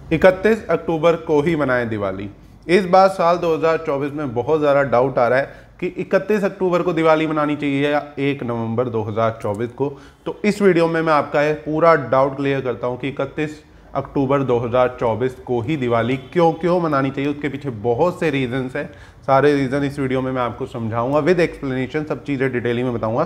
31 अक्टूबर को ही मनाएं दिवाली। इस बार साल 2024 में बहुत ज़्यादा डाउट आ रहा है कि 31 अक्टूबर को दिवाली मनानी चाहिए या 1 नवंबर 2024 को। तो इस वीडियो में मैं आपका ये पूरा डाउट क्लियर करता हूँ कि 31 अक्टूबर 2024 को ही दिवाली क्यों मनानी चाहिए। उसके पीछे बहुत से रीजंस हैं। सारे रीज़न इस वीडियो में मैं आपको समझाऊंगा विद एक्सप्लेनेशन, सब चीज़ें डिटेलिंग में बताऊंगा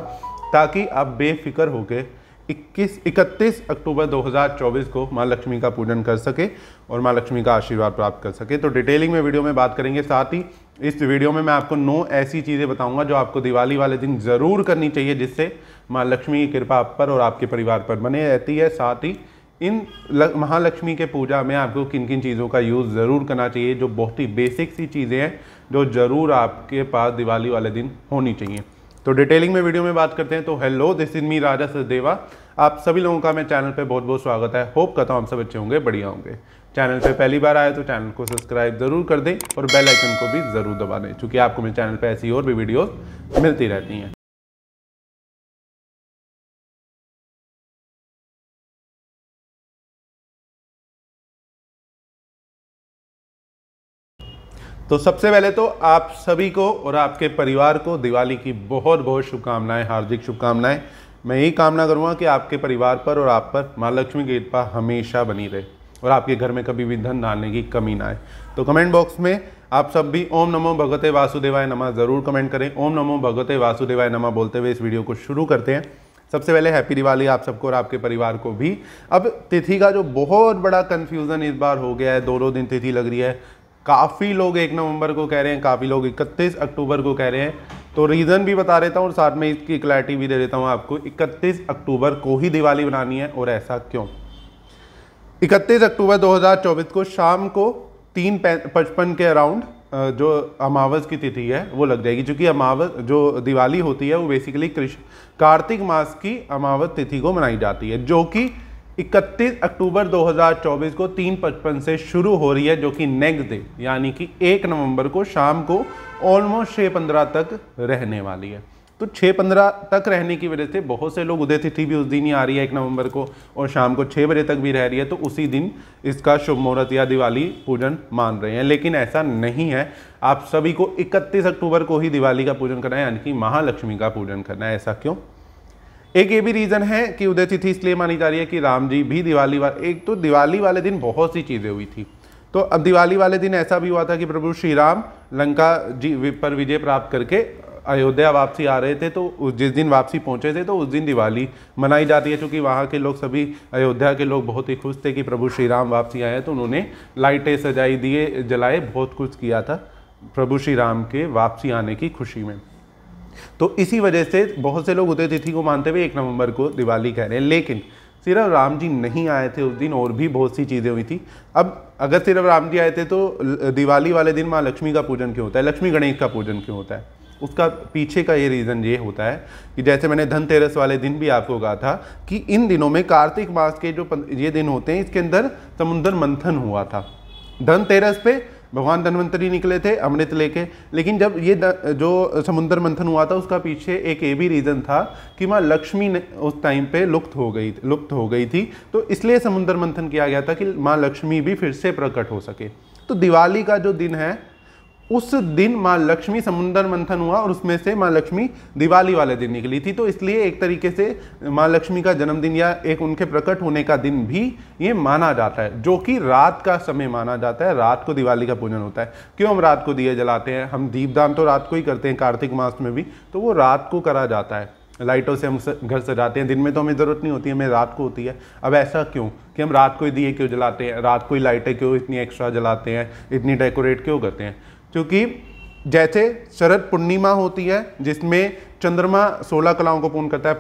ताकि आप बेफिक्र होकर 31 अक्टूबर 2024 को माँ लक्ष्मी का पूजन कर सके और माँ लक्ष्मी का आशीर्वाद प्राप्त कर सके। तो डिटेलिंग में वीडियो में बात करेंगे। साथ ही इस वीडियो में मैं आपको 9 ऐसी चीज़ें बताऊंगा जो आपको दिवाली वाले दिन ज़रूर करनी चाहिए, जिससे माँ लक्ष्मी की कृपा आप पर और आपके परिवार पर बने रहती है। साथ ही इन महालक्ष्मी के पूजा में आपको किन किन चीज़ों का यूज़ ज़रूर करना चाहिए, जो बहुत ही बेसिक सी चीज़ें हैं जो ज़रूर आपके पास दिवाली वाले दिन होनी चाहिए। तो डिटेलिंग में वीडियो में बात करते हैं। तो हेलो, दिस इज मी राजा सचदेवा। आप सभी लोगों का मैं चैनल पे बहुत बहुत स्वागत है। होप करता हूँ आप सब अच्छे होंगे, बढ़िया होंगे। चैनल पे पहली बार आए तो चैनल को सब्सक्राइब जरूर कर दें और बेल आइकन को भी ज़रूर दबा दें, क्योंकि आपको मेरे चैनल पे ऐसी और भी वीडियोस मिलती रहती हैं। तो सबसे पहले तो आप सभी को और आपके परिवार को दिवाली की बहुत बहुत शुभकामनाएं, हार्दिक शुभकामनाएं। मैं यही कामना करूंगा कि आपके परिवार पर और आप पर माँ लक्ष्मी की कृपा हमेशा बनी रहे और आपके घर में कभी भी धन डालने की कमी ना आए। तो कमेंट बॉक्स में आप सब भी ओम नमो भगवते वासुदेवाय नमः ज़रूर कमेंट करें। ओम नमो भगवते वासुदेवाय नमः बोलते हुए इस वीडियो को शुरू करते हैं। सबसे पहले हैप्पी दिवाली आप सबको और आपके परिवार को भी। अब तिथि का जो बहुत बड़ा कन्फ्यूज़न इस बार हो गया है, 2 दिन तिथि लग रही है। काफ़ी लोग 1 नवंबर को कह रहे हैं, काफ़ी लोग 31 अक्टूबर को कह रहे हैं। तो रीज़न भी बता देता हूँ और साथ में इसकी क्लैरिटी भी दे देता हूँ आपको। 31 अक्टूबर को ही दिवाली बनानी है और ऐसा क्यों। 31 अक्टूबर 2024 को शाम को 3:55 के अराउंड जो अमावस की तिथि है वो लग जाएगी, क्योंकि अमावस जो दिवाली होती है वो बेसिकली कार्तिक मास की अमावस तिथि को मनाई जाती है, जो कि 31 अक्टूबर 2024 को 3:55 से शुरू हो रही है, जो कि नेक्स्ट डे यानी कि 1 नवंबर को शाम को ऑलमोस्ट 6:15 तक रहने वाली है। तो 6:15 तक रहने की वजह से बहुत से लोग, उदय तिथि भी उस दिन ही आ रही है 1 नवंबर को और शाम को 6 बजे तक भी रह रही है, तो उसी दिन इसका शुभ मुहूर्त या दिवाली पूजन मान रहे हैं। लेकिन ऐसा नहीं है। आप सभी को 31 अक्टूबर को ही दिवाली का पूजन करना है, यानी कि महालक्ष्मी का पूजन करना है। ऐसा क्यों? एक ये भी रीज़न है कि उदय तिथि इसलिए मानी जा रही है कि राम जी भी एक तो दिवाली वाले दिन बहुत सी चीज़ें हुई थी। तो अब दिवाली वाले दिन ऐसा भी हुआ था कि प्रभु श्री राम लंका जी पर विजय प्राप्त करके अयोध्या वापसी आ रहे थे। तो जिस दिन वापसी पहुंचे थे तो उस दिन दिवाली मनाई जाती है, क्योंकि वहाँ के लोग, सभी अयोध्या के लोग बहुत ही खुश थे कि प्रभु श्री राम वापसी आए हैं। तो उन्होंने लाइटें सजाई, दिए जलाए, बहुत कुछ किया था प्रभु श्री राम के वापसी आने की खुशी में। तो इसी वजह से बहुत से लोग उदय तिथि को मानते हुए 1 नवंबर को दिवाली कह रहे हैं। लेकिन सिर्फ राम जी नहीं आए थे उस दिन, और भी बहुत सी चीज़ें हुई थी। अब अगर सिर्फ राम जी आए थे तो दिवाली वाले दिन माँ लक्ष्मी का पूजन क्यों होता है, लक्ष्मी गणेश का पूजन क्यों होता है? उसका पीछे का ये रीज़न ये होता है कि जैसे मैंने धनतेरस वाले दिन भी आपको कहा था कि इन दिनों में कार्तिक मास के जो ये दिन होते हैं, इसके अंदर समुद्र मंथन हुआ था। धनतेरस पे भगवान धन्वंतरी निकले थे अमृत लेके, लेकिन जब ये जो समुद्र मंथन हुआ था उसका पीछे एक ये भी रीज़न था कि माँ लक्ष्मी ने उस टाइम पे लुप्त हो गई थी। तो इसलिए समुद्र मंथन किया गया था कि माँ लक्ष्मी भी फिर से प्रकट हो सके। तो दिवाली का जो दिन है, उस दिन माँ लक्ष्मी, समुद्र मंथन हुआ और उसमें से माँ लक्ष्मी दिवाली वाले दिन निकली थी। तो इसलिए एक तरीके से माँ लक्ष्मी का जन्मदिन या एक उनके प्रकट होने का दिन भी ये माना जाता है, जो कि रात का समय माना जाता है। रात को दिवाली का पूजन होता है। क्यों हम रात को दिए जलाते हैं? हम दीपदान तो रात को ही करते हैं, कार्तिक मास में भी, तो वो रात को करा जाता है। लाइटों से हम घर सजाते हैं, दिन में तो हमें ज़रूरत नहीं होती है, हमें रात को होती है। अब ऐसा क्यों कि हम रात को ही दिए क्यों जलाते हैं, रात को ही लाइटें क्यों इतनी एक्स्ट्रा जलाते हैं, इतनी डेकोरेट क्यों करते हैं? क्योंकि जैसे शरद पूर्णिमा होती है जिसमें चंद्रमा 16 कलाओं को पूर्ण करता है,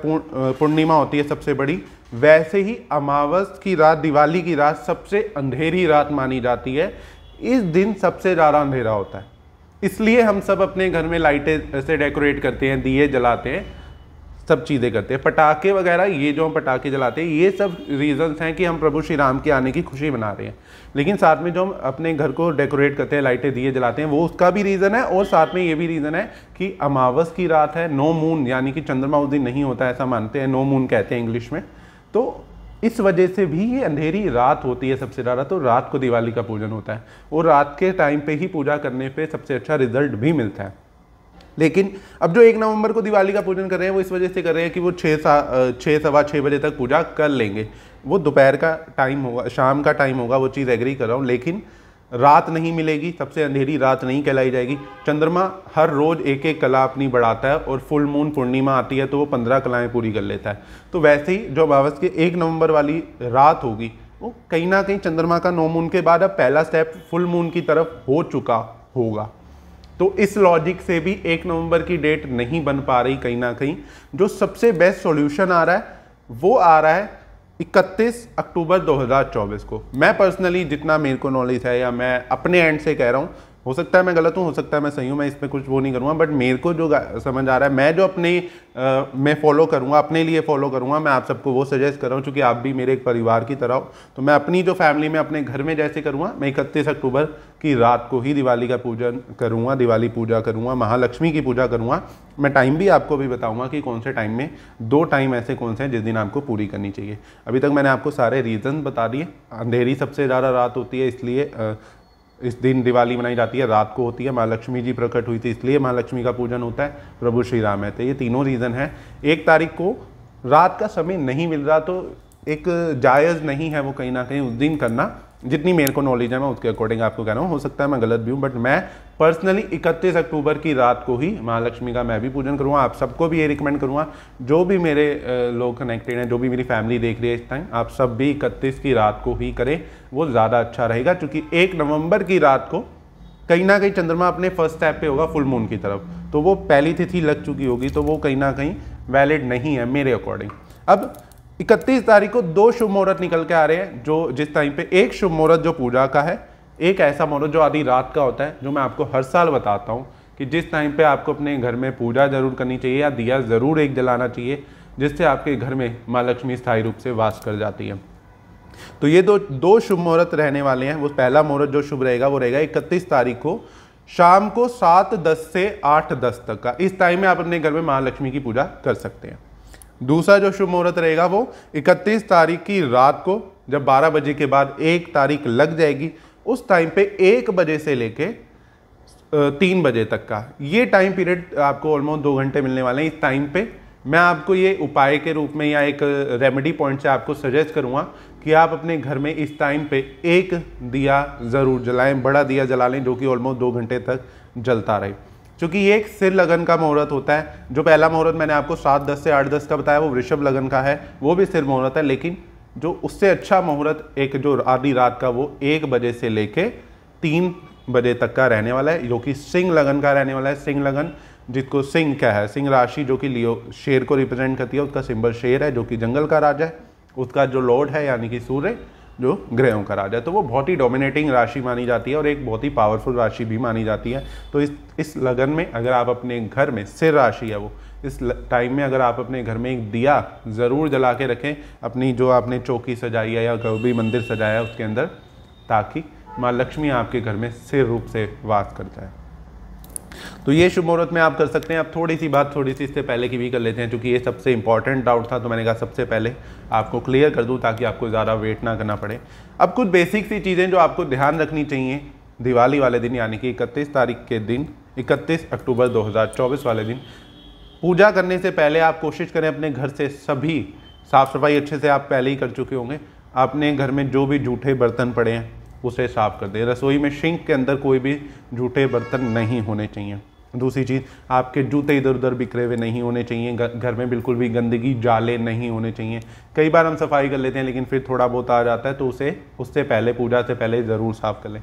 पूर्णिमा होती है सबसे बड़ी, वैसे ही अमावस की रात, दिवाली की रात सबसे अंधेरी रात मानी जाती है। इस दिन सबसे ज़्यादा अंधेरा होता है, इसलिए हम सब अपने घर में लाइटें से डेकोरेट करते हैं, दिए जलाते हैं, सब चीज़ें करते हैं। पटाखे वगैरह, ये जो हम पटाखे जलाते हैं, ये सब रीजंस हैं कि हम प्रभु श्री राम के आने की खुशी मना रहे हैं। लेकिन साथ में जो हम अपने घर को डेकोरेट करते हैं, लाइटें दिए जलाते हैं, वो उसका भी रीज़न है। और साथ में ये भी रीज़न है कि अमावस की रात है, नो मून, यानी कि चंद्रमा उस दिन नहीं होता, ऐसा मानते हैं, नो मून कहते हैं इंग्लिश में। तो इस वजह से भी ये अंधेरी रात होती है सबसे ज़्यादा, तो रात को दिवाली का पूजन होता है और रात के टाइम पे ही पूजा करने पे सबसे अच्छा रिजल्ट भी मिलता है। लेकिन अब जो 1 नवंबर को दिवाली का पूजन कर रहे हैं वो इस वजह से कर रहे हैं कि वो 6 सवा 6 बजे तक पूजा कर लेंगे। वो दोपहर का टाइम होगा, शाम का टाइम होगा, वो चीज़ एग्री कर रहा हूँ, लेकिन रात नहीं मिलेगी, सबसे अंधेरी रात नहीं कहलाई जाएगी। चंद्रमा हर रोज़ एक एक कला अपनी बढ़ाता है और फुल मून पूर्णिमा आती है तो वो 15 कलाएँ पूरी कर लेता है। तो वैसे ही जो अमावस के 1 नवंबर वाली रात होगी वो कहीं ना कहीं चंद्रमा का नो मून के बाद अब पहला स्टेप फुल मून की तरफ हो चुका होगा। तो इस लॉजिक से भी 1 नवंबर की डेट नहीं बन पा रही। कहीं ना कहीं जो सबसे बेस्ट सॉल्यूशन आ रहा है वो आ रहा है 31 अक्टूबर 2024 को। मैं पर्सनली जितना मेरे को नॉलेज है या मैं अपने एंड से कह रहा हूँ, हो सकता है मैं गलत हूँ, हो सकता है मैं सही हूँ, मैं इसमें कुछ वो नहीं करूँगा, बट मेरे को जो समझ आ रहा है, मैं जो अपने मैं फॉलो करूँगा, अपने लिए फॉलो करूँगा, मैं आप सबको वो सजेस्ट कर रहा हूँ, क्योंकि आप भी मेरे एक परिवार की तरह हो। तो मैं अपनी जो फैमिली में अपने घर में जैसे करूँगा, मैं 31 अक्टूबर की रात को ही दिवाली का पूजन करूँगा, दिवाली पूजा करूँगा, महालक्ष्मी की पूजा करूँगा। मैं टाइम भी आपको भी बताऊँगा कि कौन से टाइम में, 2 टाइम ऐसे कौन से हैं जिस दिन आपको पूरी करनी चाहिए। अभी तक मैंने आपको सारे रीज़न बता दिए। अंधेरी सबसे ज़्यादा रात होती है, इसलिए इस दिन दिवाली मनाई जाती है, रात को होती है। महालक्ष्मी जी प्रकट हुई थी इसलिए महालक्ष्मी का पूजन होता है, प्रभु श्री राम है। तो ये तीनों रीज़न है। 1 तारीख को रात का समय नहीं मिल रहा तो एक जायज़ नहीं है वो कहीं ना कहीं उस दिन करना। जितनी मेरे को नॉलेज है मैं उसके अकॉर्डिंग आपको कह रहा हूँ, हो सकता है मैं गलत भी हूँ, बट मैं पर्सनली 31 अक्टूबर की रात को ही महालक्ष्मी का मैं भी पूजन करूँगा। आप सबको भी ये रिकमेंड करूँगा, जो भी मेरे लोग कनेक्टेड हैं, जो भी मेरी फैमिली देख रही है इस टाइम, आप सब भी 31 की रात को ही करें, वो ज़्यादा अच्छा रहेगा। क्योंकि 1 नवंबर की रात को कहीं ना कहीं चंद्रमा अपने फर्स्ट स्टेप पे होगा फुल मून की तरफ, तो वो पहली तिथि लग चुकी होगी, तो वो कहीं ना कहीं वैलिड नहीं है मेरे अकॉर्डिंग। अब 31 तारीख को 2 शुभ मुहूर्त निकल के आ रहे हैं, जो जिस टाइम पे एक शुभ मुहूर्त जो पूजा का है, एक ऐसा मुहूर्त जो आधी रात का होता है, जो मैं आपको हर साल बताता हूँ कि जिस टाइम पे आपको अपने घर में पूजा जरूर करनी चाहिए या दिया ज़रूर एक जलाना चाहिए, जिससे आपके घर में माँ लक्ष्मी स्थायी रूप से वास कर जाती है। तो ये दो शुभ मुहूर्त रहने वाले हैं। वो पहला मुहूर्त जो शुभ रहेगा वो रहेगा 31 तारीख को शाम को 7:10 से 8:10 तक का। इस टाइम में आप अपने घर में महालक्ष्मी की पूजा कर सकते हैं। दूसरा जो शुभ मुहूर्त रहेगा वो 31 तारीख की रात को, जब 12 बजे के बाद 1 तारीख लग जाएगी, उस टाइम पे 1 बजे से लेके 3 बजे तक का ये टाइम पीरियड आपको ऑलमोस्ट 2 घंटे मिलने वाले हैं। इस टाइम पे मैं आपको ये उपाय के रूप में या एक रेमेडी पॉइंट से आपको सजेस्ट करूंगा कि आप अपने घर में इस टाइम पे एक दिया ज़रूर जलाएं, बड़ा दिया जला लें, जो कि ऑलमोस्ट 2 घंटे तक जलता रहे। क्योंकि ये एक सिर लगन का मुहूर्त होता है। जो पहला मुहूर्त मैंने आपको 7:10 से 8:10 का बताया वो वृषभ लगन का है, वो भी सिर मुहूर्त है। लेकिन जो उससे अच्छा मुहूर्त एक जो आधी रात का, वो 1 बजे से लेके 3 बजे तक का रहने वाला है, जो कि सिंह लगन का रहने वाला है। सिंह लगन जिसको सिंह क्या है, सिंह राशि जो कि लियो शेर को रिप्रेजेंट करती है, उसका सिंबल शेर है, जो कि जंगल का राजा है। उसका जो लॉर्ड है यानी कि सूर्य, जो ग्रहों का राजा है, तो वो बहुत ही डोमिनेटिंग राशि मानी जाती है और एक बहुत ही पावरफुल राशि भी मानी जाती है। तो इस लगन में अगर आप अपने घर में, सिर राशि है वो, इस टाइम में अगर आप अपने घर में एक दिया ज़रूर जला के रखें, अपनी जो आपने चौकी सजाई है या कोई भी मंदिर सजाया है उसके अंदर, ताकि माँ लक्ष्मी आपके घर में स्थिर रूप से वास कर जाए। तो ये शुभ मुहूर्त में आप कर सकते हैं। अब थोड़ी सी इससे पहले की भी कर लेते हैं, क्योंकि ये सबसे इंपॉर्टेंट डाउट था, तो मैंने कहा सबसे पहले आपको क्लियर कर दूं ताकि आपको ज़्यादा वेट ना करना पड़े। अब कुछ बेसिक सी चीज़ें जो आपको ध्यान रखनी चाहिए दिवाली वाले दिन, यानी कि 31 तारीख के दिन, 31 अक्टूबर 2024 वाले दिन पूजा करने से पहले आप कोशिश करें अपने घर से सभी साफ़ सफाई अच्छे से आप पहले ही कर चुके होंगे। अपने घर में जो भी जूठे बर्तन पड़े हैं उसे साफ कर दें। रसोई में सिंक के अंदर कोई भी जूठे बर्तन नहीं होने चाहिए। दूसरी चीज़, आपके जूते इधर उधर बिखरे हुए नहीं होने चाहिए। घर में बिल्कुल भी गंदगी जाले नहीं होने चाहिए। कई बार हम सफाई कर लेते हैं लेकिन फिर थोड़ा बहुत आ जाता है, तो उससे पहले, पूजा से पहले ज़रूर साफ़ कर लें।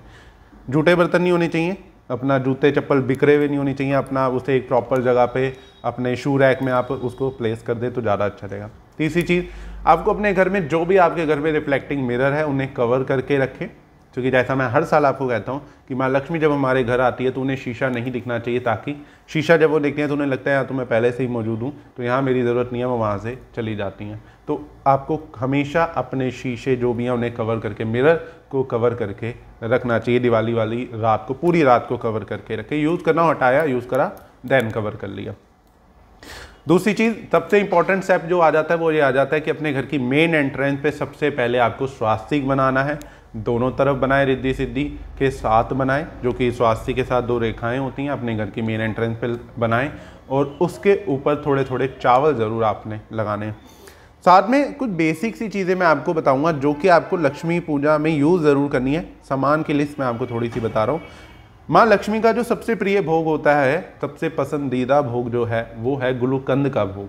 जूठे बर्तन नहीं होने चाहिए, अपना जूते चप्पल बिखरे हुए नहीं होने चाहिए। अपना उसे एक प्रॉपर जगह पे अपने शू रैक में आप उसको प्लेस कर दें तो ज़्यादा अच्छा रहेगा। तीसरी चीज़, आपको अपने घर में जो भी आपके घर में रिफ्लेक्टिंग मिरर है उन्हें कवर करके रखें, क्योंकि जैसा मैं हर साल आपको कहता हूँ कि माँ लक्ष्मी जब हमारे घर आती है तो उन्हें शीशा नहीं दिखना चाहिए, ताकि शीशा जब वो देखते हैं तो उन्हें लगता है यहाँ तो मैं पहले से ही मौजूद हूँ, तो यहाँ मेरी ज़रूरत नहीं है, वो वहाँ से चली जाती हैं। तो आपको हमेशा अपने शीशे जो भी हैं उन्हें कवर करके, मिरर को कवर करके रखना चाहिए। दिवाली वाली रात को, पूरी रात को कवर करके रखें। यूज़ करना, हटाया, यूज़ करा, देन कवर कर लिया। दूसरी चीज़, सबसे इंपॉर्टेंट स्टेप जो आ जाता है वो ये आ जाता है कि अपने घर की मेन एंट्रेंस पे सबसे पहले आपको स्वास्तिक बनाना है। दोनों तरफ बनाए, रिद्धि सिद्धि के साथ बनाएं, जो कि स्वास्तिक के साथ 2 रेखाएं होती हैं, अपने घर की मेन एंट्रेंस पे बनाएं। और उसके ऊपर थोड़े थोड़े चावल ज़रूर आपने लगाने हैं। साथ में कुछ बेसिक सी चीज़ें मैं आपको बताऊंगा जो कि आपको लक्ष्मी पूजा में यूज़ ज़रूर करनी है। सामान की लिस्ट मैं आपको थोड़ी सी बता रहा हूँ। माँ लक्ष्मी का जो सबसे प्रिय भोग होता है, सबसे पसंदीदा भोग जो है वो है गुलकंद का भोग,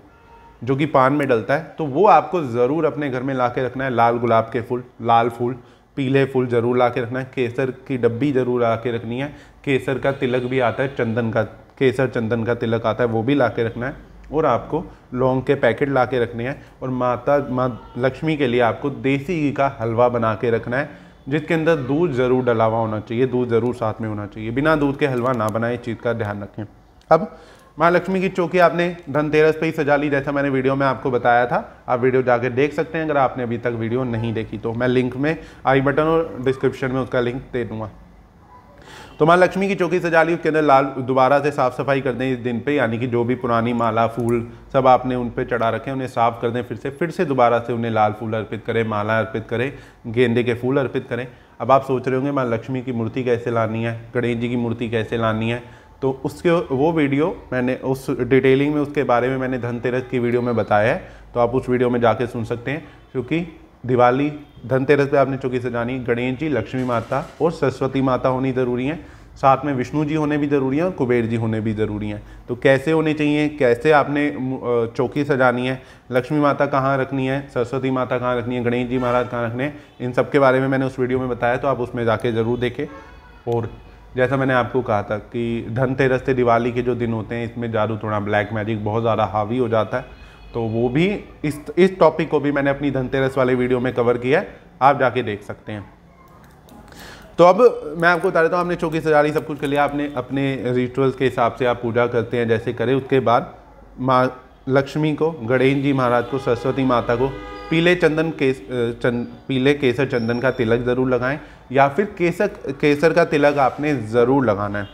जो कि पान में डलता है। तो वो आपको ज़रूर अपने घर में ला के रखना है। लाल गुलाब के फूल, लाल फूल, पीले फूल ज़रूर ला के रखना है। केसर की डब्बी ज़रूर ला के रखनी है। केसर का तिलक भी आता है, चंदन का, केसर चंदन का तिलक आता है, वो भी ला के रखना है। और आपको लौंग के पैकेट ला के रखने हैं। और माँ लक्ष्मी के लिए आपको देसी घी का हलवा बना के रखना है, जिसके अंदर दूध ज़रूर डला हुआ होना चाहिए। दूध ज़रूर साथ में होना चाहिए। बिना दूध के हलवा ना बनाए, इस चीज़ का ध्यान रखें। अब माँ लक्ष्मी की चौकी आपने धनतेरस पे ही सजा ली, जैसा मैंने वीडियो में आपको बताया था। आप वीडियो जाके देख सकते हैं अगर आपने अभी तक वीडियो नहीं देखी तो। मैं लिंक में आई बटन और डिस्क्रिप्शन में उसका लिंक दे दूँगा। तो माँ लक्ष्मी की चौकी सजा ली, उसके अंदर लाल दोबारा से साफ़ सफाई कर दें इस दिन पे, यानी कि जो भी पुरानी माला फूल सब आपने उन पे चढ़ा रखे हैं उन्हें साफ़ कर दें। फिर से दोबारा से उन्हें लाल फूल अर्पित करें, माला अर्पित करें, गेंदे के फूल अर्पित करें। अब आप सोच रहे होंगे माँ लक्ष्मी की मूर्ति कैसे लानी है, गणेश जी की मूर्ति कैसे लानी है, तो उसके वो वीडियो मैंने उस डिटेलिंग में उसके बारे में मैंने धनतेरस की वीडियो में बताया है, तो आप उस वीडियो में जाके सुन सकते हैं। क्योंकि दिवाली धनतेरस पे आपने चौकी सजानी, गणेश जी, लक्ष्मी माता और सरस्वती माता होनी ज़रूरी है। साथ में विष्णु जी होने भी ज़रूरी हैं और कुबेर जी होने भी ज़रूरी हैं। तो कैसे होने चाहिए, कैसे आपने चौकी सजानी है, लक्ष्मी माता कहाँ रखनी है, सरस्वती माता कहाँ रखनी है, गणेश जी महाराज कहाँ रखने हैं, इन सब के बारे में मैंने उस वीडियो में बताया, तो आप उसमें जाके ज़रूर देखें। और जैसा मैंने आपको कहा था कि धनतेरस से दिवाली के जो दिन होते हैं, इसमें जादू टोना ब्लैक मैजिक बहुत ज़्यादा हावी हो जाता है। तो वो भी इस टॉपिक को भी मैंने अपनी धनतेरस वाले वीडियो में कवर किया है, आप जाके देख सकते हैं। तो अब मैं आपको बता देता हूँ, आपने चौकी सजा ली, सब कुछ कर लिया, आपने अपने रिचुअल्स के हिसाब से आप पूजा करते हैं जैसे करें। उसके बाद माँ लक्ष्मी को, गणेश जी महाराज को, सरस्वती माता को पीले केसर चंदन का तिलक ज़रूर लगाएं, या फिर केसर का तिलक आपने ज़रूर लगाना है।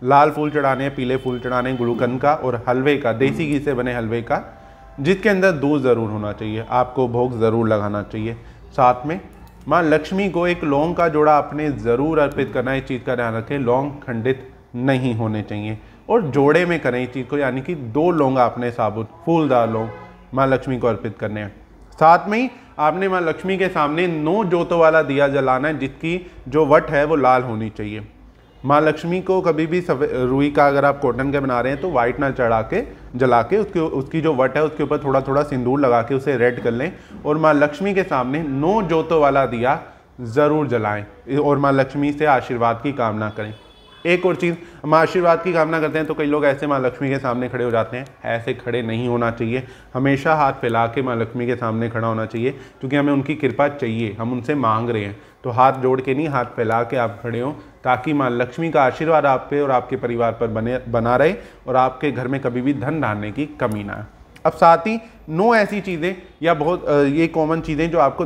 लाल फूल चढ़ाने हैं, पीले फूल चढ़ाने हैं, गुलकंद का और हलवे का, देसी घी से बने हलवे का, जिसके अंदर दूध ज़रूर होना चाहिए, आपको भोग ज़रूर लगाना चाहिए। साथ में माँ लक्ष्मी को एक लौंग का जोड़ा आपने ज़रूर अर्पित करना है, इस चीज़ का ध्यान रखें। लौंग खंडित नहीं होने चाहिए और जोड़े में करें इस चीज़ को, यानी कि 2 लौंग आपने साबुत फूलदार लौंग माँ लक्ष्मी को अर्पित करने हैं। साथ में ही आपने माँ लक्ष्मी के सामने 9 जोतों वाला दिया जलाना है, जिसकी जो वट है वो लाल होनी चाहिए। माँ लक्ष्मी को कभी भी रुई का, अगर आप कॉटन के बना रहे हैं तो वाइट ना चढ़ा के जला के उसकी जो वट है उसके ऊपर थोड़ा थोड़ा सिंदूर लगा के उसे रेड कर लें और माँ लक्ष्मी के सामने 9 जोतों वाला दिया ज़रूर जलाएं और माँ लक्ष्मी से आशीर्वाद की कामना करें। एक और चीज़, हम आशीर्वाद की कामना करते हैं तो कई लोग ऐसे माँ लक्ष्मी के सामने खड़े हो जाते हैं, ऐसे खड़े नहीं होना चाहिए। हमेशा हाथ फैला के माँ लक्ष्मी के सामने खड़ा होना चाहिए, क्योंकि हमें उनकी कृपा चाहिए, हम उनसे मांग रहे हैं। तो हाथ जोड़ के नहीं, हाथ फैला के आप खड़े हों, ताकि माँ लक्ष्मी का आशीर्वाद आप पे और आपके परिवार पर बना रहे और आपके घर में कभी भी धन धारने की कमी ना आए। अब साथ ही 9 ऐसी चीज़ें या बहुत ये कॉमन चीज़ें जो आपको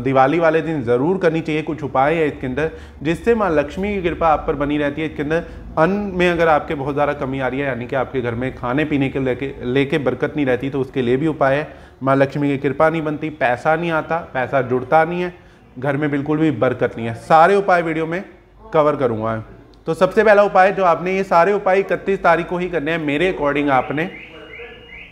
दिवाली वाले दिन ज़रूर करनी चाहिए। कुछ उपाय है इसके अंदर जिससे माँ लक्ष्मी की कृपा आप पर बनी रहती है। इसके अंदर अन्न में अगर आपके बहुत ज़्यादा कमी आ रही है, यानी कि आपके घर में खाने पीने के लेके बरकत नहीं रहती, तो उसके लिए भी उपाय है। माँ लक्ष्मी की कृपा नहीं बनती, पैसा नहीं आता, पैसा जुड़ता नहीं है, घर में बिल्कुल भी बरकत नहीं है। सारे उपाय वीडियो में कवर करूँगा। तो सबसे पहला उपाय जो आपने, ये सारे उपाय 31 तारीख को ही करने हैं मेरे अकॉर्डिंग आपने।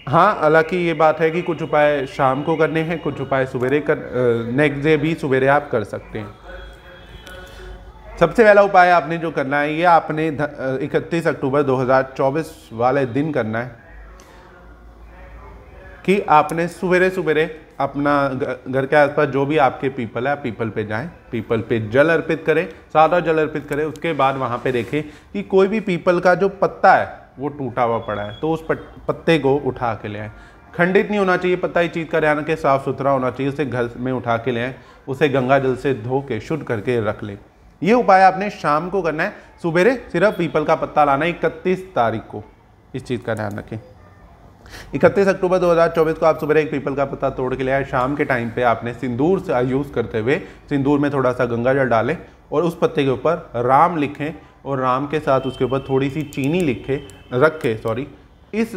हाँ, हालांकि ये बात है कि कुछ उपाय शाम को करने हैं, कुछ उपाय सवेरे नेक्स्ट डे भी सवेरे आप कर सकते हैं। सबसे पहला उपाय आपने जो करना है, ये आपने 31 अक्टूबर 2024 वाले दिन करना है कि आपने सवेरे सवेरे अपना घर के आसपास जो भी आपके पीपल है, पीपल पे जाएं, पीपल पे जल अर्पित करें, सादा जल अर्पित करें। उसके बाद वहाँ पे देखें कि कोई भी पीपल का जो पत्ता है वो टूटा हुआ पड़ा है, तो उस पत्ते को उठा के ले आए। खंडित नहीं होना चाहिए पत्ता, इस चीज़ का ध्यान रखें, साफ सुथरा होना चाहिए। उसे घर में उठा के ले आए, उसे गंगा जल से धो के शुद्ध करके रख लें। ये उपाय आपने शाम को करना है, सुबेरे सिर्फ पीपल का पत्ता लाना है 31 तारीख को, इस चीज़ का ध्यान रखें। 31 अक्टूबर 2024 को आप सुबह एक पीपल का पत्ता तोड़ के ले आए। शाम के टाइम पे आपने सिंदूर से यूज़ करते हुए सिंदूर में थोड़ा सा गंगा जल डालें और उस पत्ते के ऊपर राम लिखें और राम के साथ उसके ऊपर थोड़ी सी चीनी रख के इस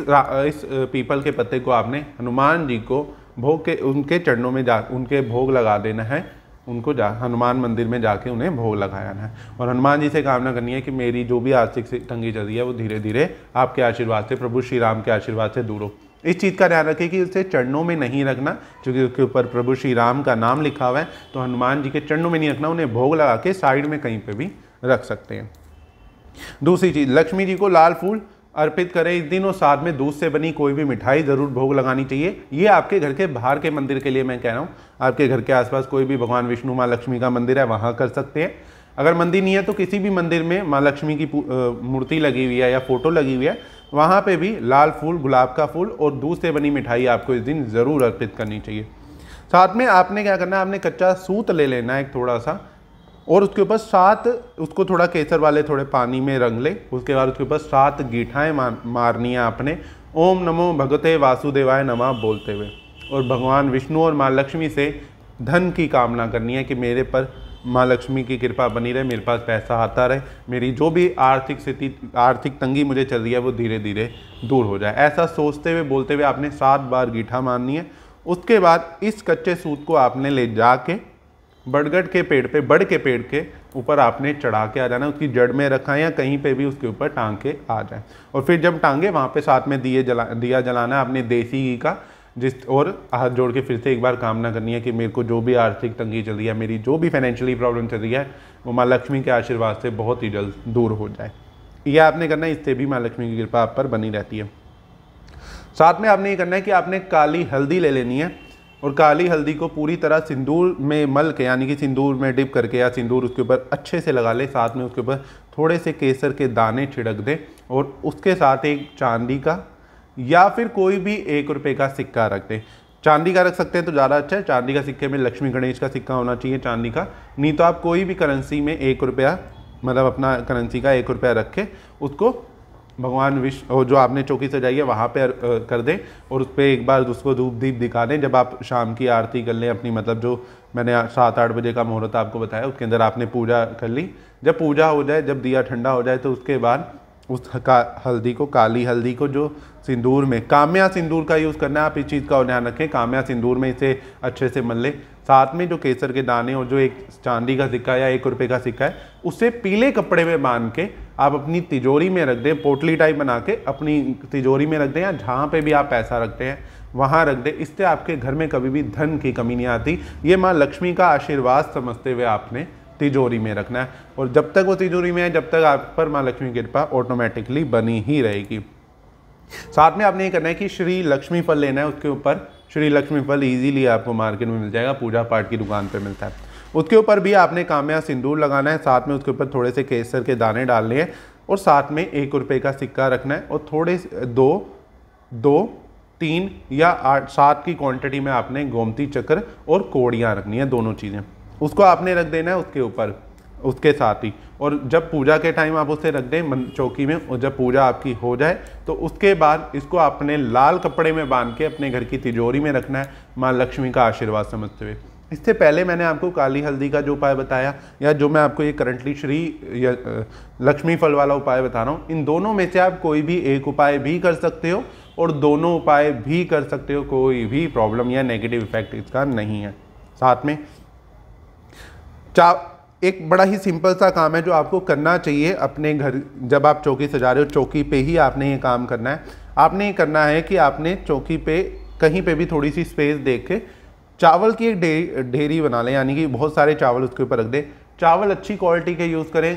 पीपल के पत्ते को आपने हनुमान जी को भोग के उनके चरणों में जा उनके भोग लगा देना है, उनको हनुमान मंदिर में जाके उन्हें भोग लगाना है और हनुमान जी से कामना करनी है कि मेरी जो भी आर्थिक तंगी चल रही है वो धीरे धीरे आपके आशीर्वाद से, प्रभु श्री राम के आशीर्वाद से दूर हो। इस चीज़ का ध्यान रखें कि उसे चरणों में नहीं रखना, क्योंकि उसके ऊपर प्रभु श्री राम का नाम लिखा हुआ है, तो हनुमान जी के चरणों में नहीं रखना, उन्हें भोग लगा के साइड में कहीं पे भी रख सकते हैं। दूसरी चीज़, लक्ष्मी जी को लाल फूल अर्पित करें इस दिन और साथ में दूध से बनी कोई भी मिठाई ज़रूर भोग लगानी चाहिए। ये आपके घर के बाहर के मंदिर के लिए मैं कह रहा हूँ, आपके घर के आसपास कोई भी भगवान विष्णु माँ लक्ष्मी का मंदिर है वहाँ कर सकते हैं। अगर मंदिर नहीं है तो किसी भी मंदिर में माँ लक्ष्मी की मूर्ति लगी हुई है या फोटो लगी हुई है, वहाँ पे भी लाल फूल, गुलाब का फूल और दूध से बनी मिठाई आपको इस दिन ज़रूर अर्पित करनी चाहिए। साथ में आपने क्या करना है, आपने कच्चा सूत ले लेना है एक थोड़ा सा, और उसके ऊपर 7 उसको थोड़ा केसर वाले थोड़े पानी में रंग ले। उसके बाद उसके ऊपर 7 गीठाएँ मारनी है आपने, ओम नमो भगवते वासुदेवाय नमः बोलते हुए, और भगवान विष्णु और माँ लक्ष्मी से धन की कामना करनी है कि मेरे पर माँ लक्ष्मी की कृपा बनी रहे, मेरे पास पैसा आता रहे, मेरी जो भी आर्थिक तंगी मुझे चल रही है वो धीरे धीरे दूर हो जाए। ऐसा सोचते हुए बोलते हुए आपने 7 बार गीठा मारनी है। उसके बाद इस कच्चे सूत को आपने ले जाके बड़ के पेड़ के ऊपर आपने चढ़ा के आ जाना, उसकी जड़ में रखा है या कहीं पे भी उसके ऊपर टांग के आ जाए। और फिर जब टांगे वहाँ पे साथ में दिया जलाना है आपने देसी घी का, और हाथ जोड़ के फिर से एक बार कामना करनी है कि मेरे को जो भी आर्थिक तंगी चल रही है, मेरी जो भी फाइनेंशियली प्रॉब्लम चल रही है, वो माँ लक्ष्मी के आशीर्वाद से बहुत ही जल्द दूर हो जाए। यह आपने करना है, इससे भी माँ लक्ष्मी की कृपा आप पर बनी रहती है। साथ में आपने ये करना है कि आपने काली हल्दी ले लेनी है और काली हल्दी को पूरी तरह सिंदूर में मल के, यानी कि सिंदूर में डिप करके या सिंदूर उसके ऊपर अच्छे से लगा ले, साथ में उसके ऊपर थोड़े से केसर के दाने छिड़क दे और उसके साथ एक चांदी का या फिर कोई भी 1 रुपये का सिक्का रख दे। चांदी का रख सकते हैं तो ज़्यादा अच्छा है, चांदी का सिक्के में लक्ष्मी गणेश का सिक्का होना चाहिए चांदी का, नहीं तो आप कोई भी करेंसी में 1 रुपया, मतलब अपना करेंसी का 1 रुपया रख के उसको भगवान विष्णु जो आपने चौकी सजाई है वहाँ पे कर दें और उस पर एक बार उसको धूप दीप दिखा दें। जब आप शाम की आरती कर लें अपनी, मतलब जो मैंने 7-8 बजे का मुहूर्त आपको बताया, उसके अंदर आपने पूजा कर ली। जब पूजा हो जाए, जब दिया ठंडा हो जाए, तो उसके बाद उस हल्दी को, काली हल्दी को जो सिंदूर में, काम्या सिंदूर का यूज़ करना है, आप इस चीज़ का ध्यान रखें, काम्या सिंदूर में इसे अच्छे से मल ले। साथ में जो केसर के दाने और जो एक चांदी का सिक्का या 1 रुपये का सिक्का है, उसे पीले कपड़े में बांध के आप अपनी तिजोरी में रख दें, पोटली टाइप बना के अपनी तिजोरी में रख दें, या जहाँ पे भी आप पैसा रखते हैं वहाँ रख दें। इससे आपके घर में कभी भी धन की कमी नहीं आती। ये माँ लक्ष्मी का आशीर्वाद समझते हुए आपने तिजोरी में रखना है, और जब तक वो तिजोरी में है, जब तक आप पर माँ लक्ष्मी की कृपा ऑटोमेटिकली बनी ही रहेगी। साथ में आपने ये करना है कि श्री लक्ष्मी फल लेना है, उसके ऊपर श्री लक्ष्मी फल इजीली आपको मार्केट में मिल जाएगा, पूजा पाठ की दुकान पे मिलता है। उसके ऊपर भी आपने काम्या सिंदूर लगाना है, साथ में उसके ऊपर थोड़े से केसर के दाने डालने हैं और साथ में 1 रुपये का सिक्का रखना है, और थोड़े 2, 3 या 8-7 की क्वांटिटी में आपने गोमती चक्र और कोड़ियाँ रखनी है, दोनों चीज़ें उसको आपने रख देना है उसके ऊपर, उसके साथ ही। और जब पूजा के टाइम आप उसे रख दें चौकी में, और जब पूजा आपकी हो जाए तो उसके बाद इसको आपने लाल कपड़े में बांध के अपने घर की तिजोरी में रखना है, माँ लक्ष्मी का आशीर्वाद समझते हुए। इससे पहले मैंने आपको काली हल्दी का जो उपाय बताया, या जो मैं आपको ये करंटली श्री लक्ष्मी फल वाला उपाय बता रहा हूँ, इन दोनों में से आप कोई भी एक उपाय भी कर सकते हो और दोनों उपाय भी कर सकते हो, कोई भी प्रॉब्लम या नेगेटिव इफेक्ट इसका नहीं है। साथ में एक बड़ा ही सिंपल सा काम है जो आपको करना चाहिए अपने घर, जब आप चौकी सजा रहे हो, चौकी पे ही आपने ये काम करना है। आपने ये करना है कि आपने चौकी पे कहीं पे भी थोड़ी सी स्पेस देख के चावल की एक ढेरी बना लें, यानी कि बहुत सारे चावल उसके ऊपर रख दें। चावल अच्छी क्वालिटी के यूज़ करें,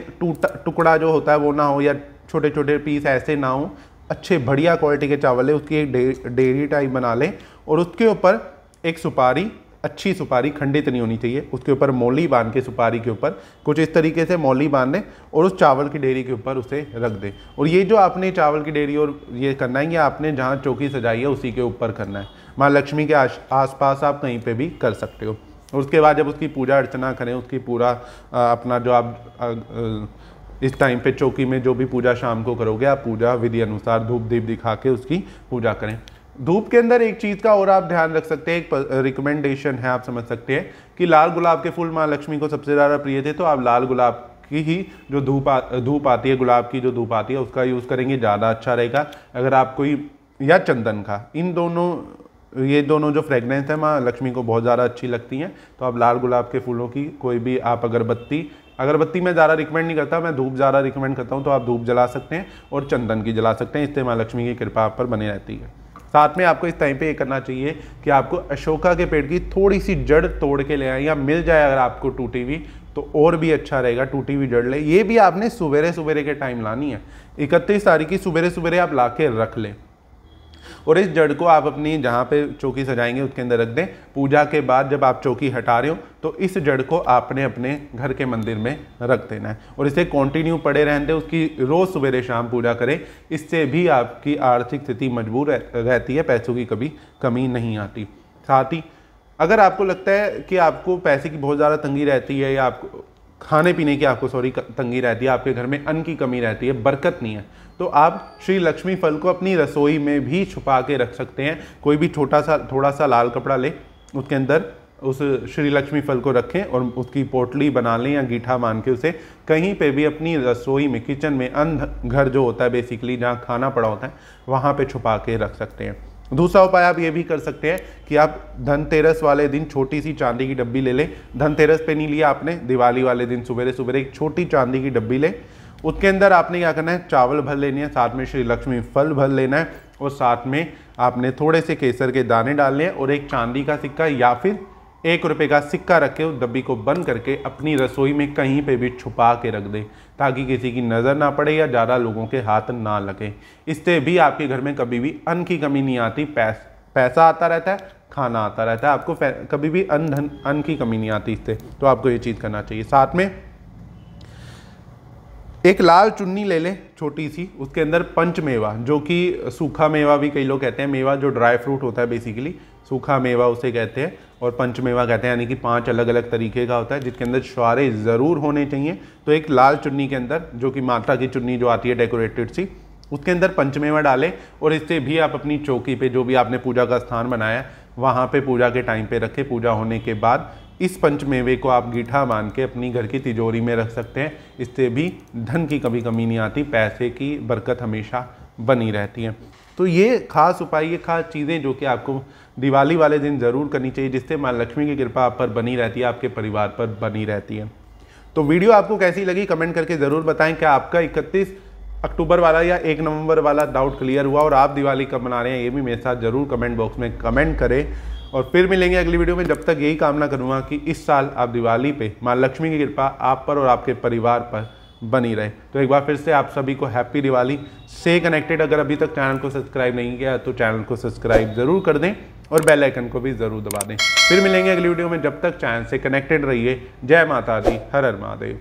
टुकड़ा जो होता है वो ना हो, या छोटे छोटे पीस ऐसे ना हो, अच्छे बढ़िया क्वालिटी के चावल है, उसकी एक ढेरी टाइप बना लें। और उसके ऊपर एक सुपारी, अच्छी सुपारी, खंडित नहीं होनी चाहिए, उसके ऊपर मौली बांध के, सुपारी के ऊपर कुछ इस तरीके से मौली बांध दें और उस चावल की ढेरी के ऊपर उसे रख दें। और ये जो आपने चावल की ढेरी और ये करना है, ये आपने जहाँ चौकी सजाई है उसी के ऊपर करना है। माँ लक्ष्मी के आसपास आप कहीं पे भी कर सकते हो। और उसके बाद जब उसकी पूजा अर्चना करें, उसकी पूरा अपना जो आप इस टाइम पे चौकी में जो भी पूजा शाम को करोगे, आप पूजा विधि अनुसार धूप दीप दिखा के उसकी पूजा करें। धूप के अंदर एक चीज़ का और आप ध्यान रख सकते हैं, एक रिकमेंडेशन है, आप समझ सकते हैं कि लाल गुलाब के फूल माँ लक्ष्मी को सबसे ज़्यादा प्रिय थे, तो आप लाल गुलाब की ही जो धूप आती है, गुलाब की जो धूप आती है उसका यूज़ करेंगे, ज़्यादा अच्छा रहेगा। अगर आप कोई, या चंदन का, ये दोनों जो फ्रेगनेंस है माँ लक्ष्मी को बहुत ज़्यादा अच्छी लगती हैं। तो आप लाल गुलाब के फूलों की कोई भी आप अगरबत्ती मैं ज़्यादा रिकमेंड नहीं करता, मैं धूप ज़्यादा रिकमेंड करता हूँ, तो आप धूप जला सकते हैं और चंदन की जला सकते हैं। इससे माँ लक्ष्मी की कृपा आप पर बनी रहती है। साथ में आपको इस टाइम पे ये करना चाहिए कि आपको अशोका के पेड़ की थोड़ी सी जड़ तोड़ के ले आए, या मिल जाए अगर आपको टूटी हुई तो और भी अच्छा रहेगा, टूटी हुई जड़ ले। ये भी आपने सवेरे सवेरे के टाइम लानी है, 31 तारीख की सवेरे सवेरे आप ला के रख लें और इस जड़ को आप अपनी जहाँ पे चौकी सजाएंगे उसके अंदर रख दें। पूजा के बाद जब आप चौकी हटा रहे हो तो इस जड़ को आपने अपने घर के मंदिर में रख देना है और इसे कंटिन्यू पड़े रहने दें। उसकी रोज़ सवेरे शाम पूजा करें, इससे भी आपकी आर्थिक स्थिति मजबूत रहती है, पैसों की कभी कमी नहीं आती। साथ ही अगर आपको लगता है कि आपको पैसे की बहुत ज़्यादा तंगी रहती है, या आपको खाने पीने की तंगी रहती है, आपके घर में अन्न की कमी रहती है, बरकत नहीं है, तो आप श्री लक्ष्मी फल को अपनी रसोई में भी छुपा के रख सकते हैं। कोई भी थोड़ा सा लाल कपड़ा ले, उसके अंदर उस श्री लक्ष्मी फल को रखें और उसकी पोटली बना लें या गीठा मान के उसे कहीं पे भी अपनी रसोई में, किचन में, अन्न घर जो होता है बेसिकली जहाँ खाना पड़ा होता है वहाँ पे छुपा के रख सकते हैं। दूसरा उपाय आप ये भी कर सकते हैं कि आप धनतेरस वाले दिन छोटी सी चांदी की डब्बी ले लें। धनतेरस पे नहीं लिया आपने, दिवाली वाले दिन सुबह सुबह एक छोटी चांदी की डब्बी लें। उसके अंदर आपने क्या करना है, चावल भर लेने हैं, साथ में श्री लक्ष्मी फल भर लेना है और साथ में आपने थोड़े से केसर के दाने डालने हैं और एक चांदी का सिक्का या फिर 1 रुपये का सिक्का रख के उस डब्बी को बंद करके अपनी रसोई में कहीं पे भी छुपा के रख दें, ताकि किसी की नज़र ना पड़े या ज़्यादा लोगों के हाथ ना लगे। इससे भी आपके घर में कभी भी अन्न की कमी नहीं आती, पैसा आता रहता है, खाना आता रहता है, आपको कभी भी अन्न की कमी नहीं आती इससे। तो आपको ये चीज़ करना चाहिए। साथ में एक लाल चुन्नी ले लें छोटी सी, उसके अंदर पंचमेवा, जो कि सूखा मेवा भी कई लोग कहते हैं, मेवा जो ड्राई फ्रूट होता है बेसिकली, सूखा मेवा उसे कहते हैं, और पंचमेवा कहते हैं, यानी कि 5 अलग अलग तरीके का होता है जिसके अंदर छुहारे ज़रूर होने चाहिए। तो एक लाल चुन्नी के अंदर, जो कि माता की चुन्नी जो आती है डेकोरेटेड सी, उसके अंदर पंचमेवा डालें और इससे भी आप अपनी चौकी पे जो भी आपने पूजा का स्थान बनाया वहाँ पे पूजा के टाइम पे रखें। पूजा होने के बाद इस पंचमेवे को आप गीठा मान के अपनी घर की तिजोरी में रख सकते हैं। इससे भी धन की कभी कमी नहीं आती, पैसे की बरकत हमेशा बनी रहती है। तो ये खास उपाय, ये खास चीज़ें जो कि आपको दिवाली वाले दिन ज़रूर करनी चाहिए, जिससे माँ लक्ष्मी की कृपा आप पर बनी रहती है, आपके परिवार पर बनी रहती है। तो वीडियो आपको कैसी लगी कमेंट करके ज़रूर बताएं। क्या आपका 31 अक्टूबर वाला या 1 नवंबर वाला डाउट क्लियर हुआ और आप दिवाली कब मना रहे हैं, ये भी मेरे साथ ज़रूर कमेंट बॉक्स में कमेंट करें। और फिर मिलेंगे अगली वीडियो में। जब तक यही कामना करूँगा कि इस साल आप दिवाली पे माँ लक्ष्मी की कृपा आप पर और आपके परिवार पर बनी रहे। तो एक बार फिर से आप सभी को हैप्पी दिवाली। से कनेक्टेड अगर अभी तक चैनल को सब्सक्राइब नहीं किया तो चैनल को सब्सक्राइब ज़रूर कर दें और बेल आइकन को भी ज़रूर दबा दें। फिर मिलेंगे अगली वीडियो में, जब तक चैनल से कनेक्टेड रहिए। जय माता दी, हर हर महादेव।